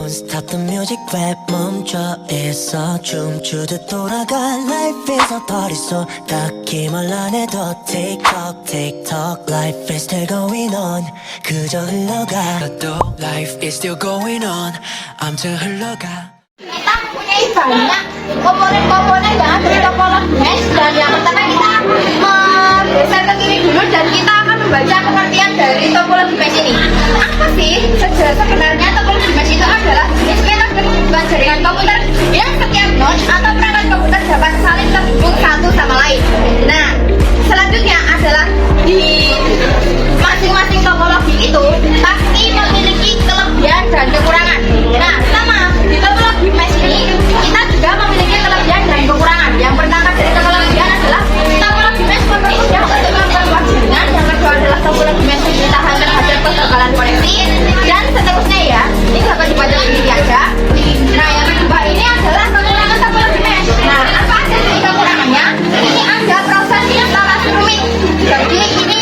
Don't stop the music rap 멈춰 있어 춤추듯 돌아가 Life is a party so 딱히 말 안 해도 TikTok TikTok Life is still going on 그저 흘러가 또 Life is still going on 아무튼 흘러가 Kita mempunyai banyak komponen-komponen yang ada di topologi mesh. Dan yang pertama kita bergeser ke kiri dulu dan kita akan membaca pengertian dari topologi mesh ini. Apa sih sebenarnya topologi mesh itu adalah jenis metode pembuatan jaringan komputer yang setiap node atau perangkat komputer dapat saling terhubung satu sama lain. Nah, selanjutnya adalah di masing-masing topologi itu pasti memiliki kelebihan dan kekurangan. Nah, sama di topologi mesh ini kita juga memiliki kelebihan dan kekurangan. Yang pertama dari kelebihan adalah topologi mesh mempermudah untuk memperluas jaringan. Yang kedua adalah topologi mesh ini tahan terhadap kegagalan koneksi dan seterusnya ya. Ini dapat dibaca sendiri aja. Nah, yang kedua ini adalah kekurangan topologi mesh. Nah, apa aja sih kekurangannya? Ini ada proses instalasi rumit. Jadi ini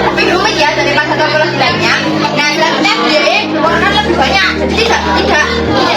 lebih rumit ya daripada topologi lainnya. Nah, selanjutnya biaya keluarkan lebih banyak. Jadi tidak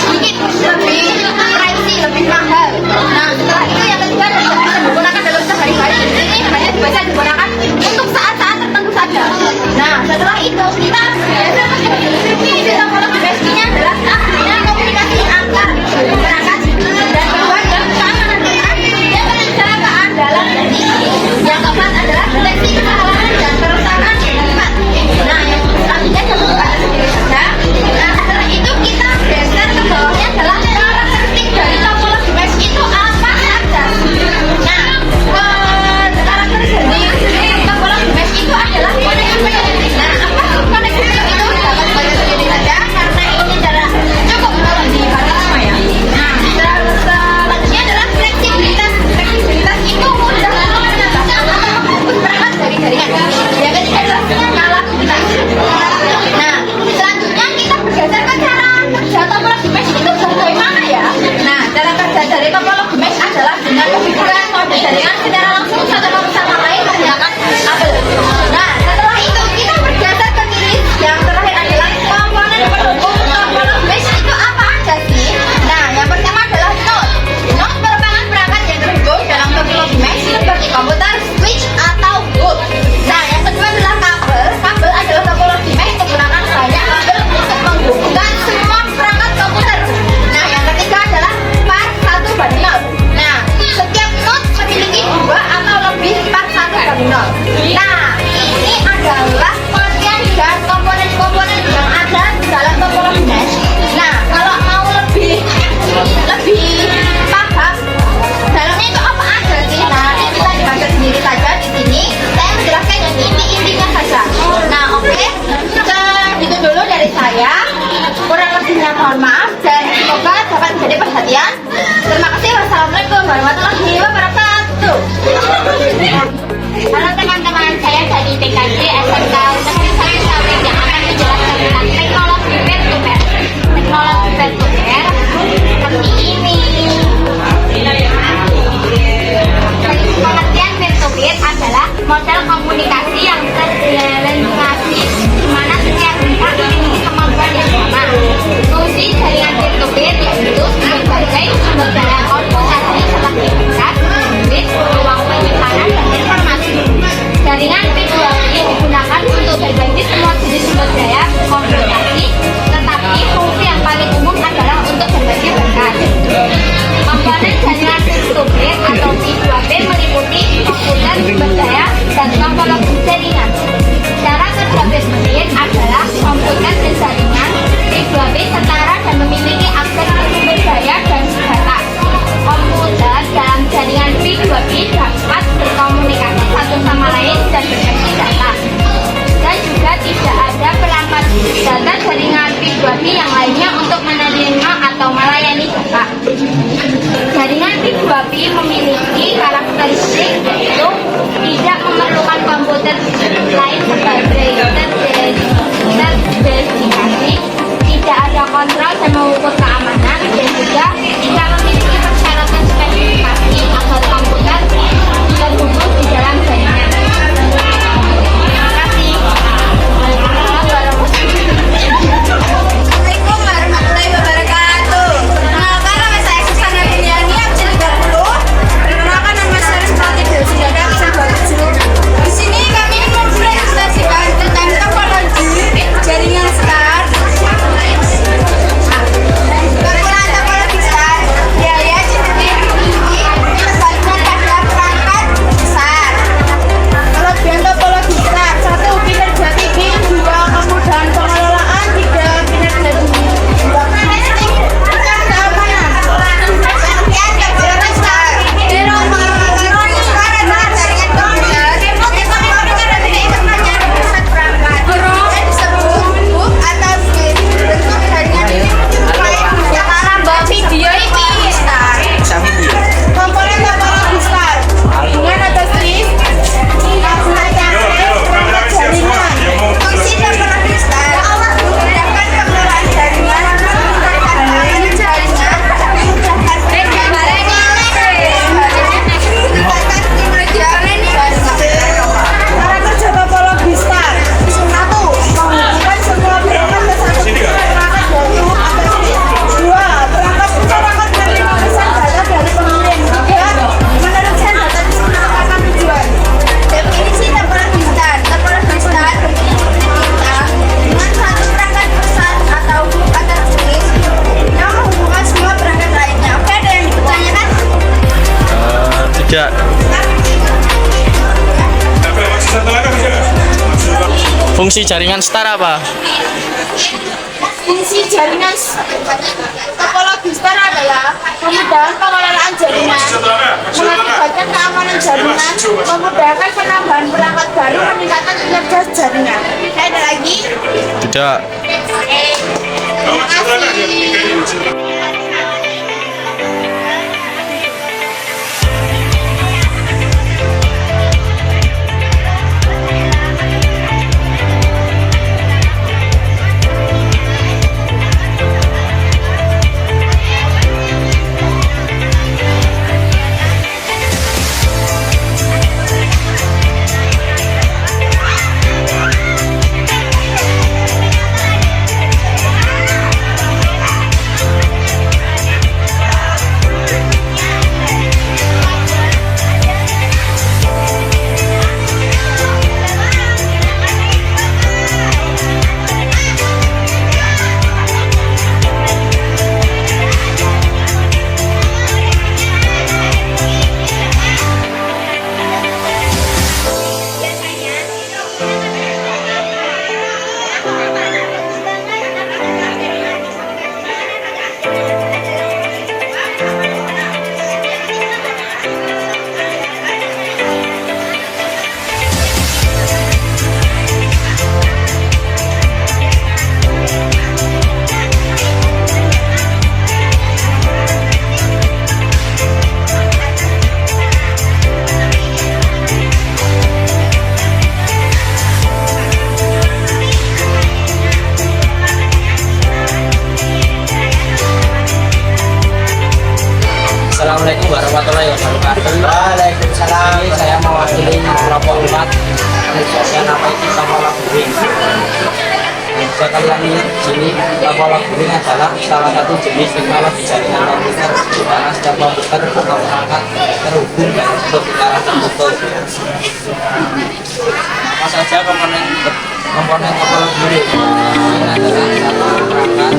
sedikit, lebih pricey, lebih mahal. Nah, setelah itu yang ketiga adalah bisa digunakan dalam sehari-hari. Ini hanya bisa digunakan untuk saat-saat tertentu saja. Nah, setelah itu kita biasa di topologi mesh-nya adalah stabilnya komunikasi antar perangkat dan kedua adalah keamanan data yang kecelakaan dalam deteksi. Yang keempat adalah deteksi kesalahan dan kerusakan hebat. Nah, yang selanjutnya dapat dibaca sendiri saja. Nah, setelah itu kita geser ke bawahnya adalah karakteristik dari topologi mesh itu apa saja. Nah, karakteristik dari topologi mesh itu adalah koneksi. Nah, apa sih koneksi itu dapat dibaca sendiri saja karena ini adalah cukup kalau dibahas sama ya. Nah, selanjutnya adalah fleksibilitas. Fleksibilitas itu mudah untuk menambahkan atau menghapus perangkat dari jaringan. Yang ketiga adalah skalabilitas. Nah, selanjutnya kita bergeser ke cara kerja topologi mesh itu bagaimana ya? Nah, cara kerja dari topologi mesh adalah dengan penggunaan kode jaringan secara langsung satu sama lain menggunakan kabel. Nah, setelah itu kita bergeser ke kiri. Yang terakhir adalah komponen pendukung topologi mesh itu apa aja sih? Nah, yang pertama adalah node. Node merupakan perangkat yang terhubung dalam topologi mesh seperti komputer, switch, atau boot. Nah, yang kedua adalah kabel. Kabel adalah topologi mesh menggunakan banyak kabel untuk menghubungkan semua perangkat komputer. Nah, yang ketiga adalah part 1:0. Nah, setiap node memiliki 2 atau lebih part 1:0. Nah, ini adalah pengertian dan komponen-komponen yang ada di dalam topologi mesh. Nah, kalau mau lebih paham dalamnya itu apa aja sih? Nah, nanti kita dibaca sendiri saja di sini. Saya menjelaskan yang inti-intinya saja. Nah, oke. Segitu dulu dari saya. Kurang lebihnya mohon maaf dan semoga dapat menjadi perhatian. Terima kasih. Wassalamualaikum warahmatullahi wabarakatuh. Halo teman-teman, saya dari PKJ SMK Universitas Sawit yang akan menjelaskan tentang teknologi peer-to-peer. Teknologi peer-to-peer seperti ini. Pengertian peer-to-peer adalah model komunikasi yang terdelegasi di mana setiap pihak memiliki kemampuan yang sama. Fungsi jaringan peer-to-peer yaitu sebagai sumber daya komunikasi seperti chat, duit, ruang penyimpanan dan informasi. Jaringan peer-to-peer digunakan untuk berbagai Fungsi jaringan STAR apa? Fungsi jaringan topologi STAR adalah memudahkan pengelolaan jaringan, mengakibatkan keamanan jaringan, memudahkan penambahan perangkat baru, meningkatkan kinerja jaringan. Ada lagi? Tidak. Terima kasih. Assalamualaikum warahmatullahi wabarakatuh. Waalaikumsalam. Ini saya mewakili kelompok 4 yang nama itu Tapola Guring. Bisa kalian lihat di sini, Tapola Guring adalah salah satu jenis teknologi jaringan komputer di mana setiap komputer atau perangkat terhubung dan untuk secara tertutup. Apa saja komponen Tapola Guring? Ini adalah satu perangkat,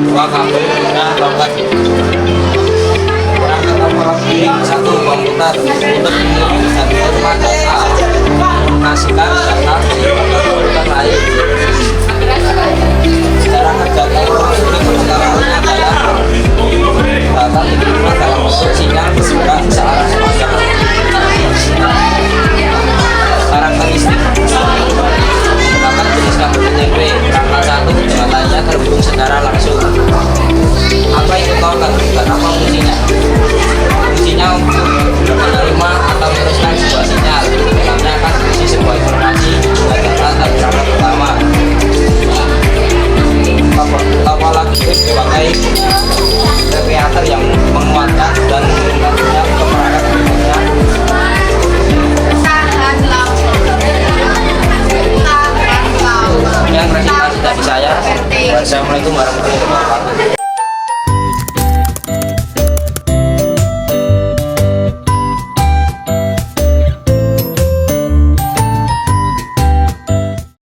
2 kabel, 3 longgar. Perangkat Tapola Guring, 1 komputer untuk mengirim dan menerima data, menghasilkan data dari komputer lain. Cara kerja Tapola Guring pertama adalah data diterima dalam bentuk sinyal bergerak searah sepanjang. Karakteristik perangkat jenis kabel TP, perangkat 1 dengan lainnya terhubung secara langsung. Apa itu token dan apa fungsinya? Fungsinya untuk menerima atau meneruskan sebuah sinyal. Dalamnya akan berisi sebuah informasi dan data dari perangkat utama. Tapola Guring sebagai radiator yang menguatkan dan mengirimkannya ke perangkat berikutnya. Yang presentasi dari saya. Wassalamualaikum warahmatullahi wabarakatuh.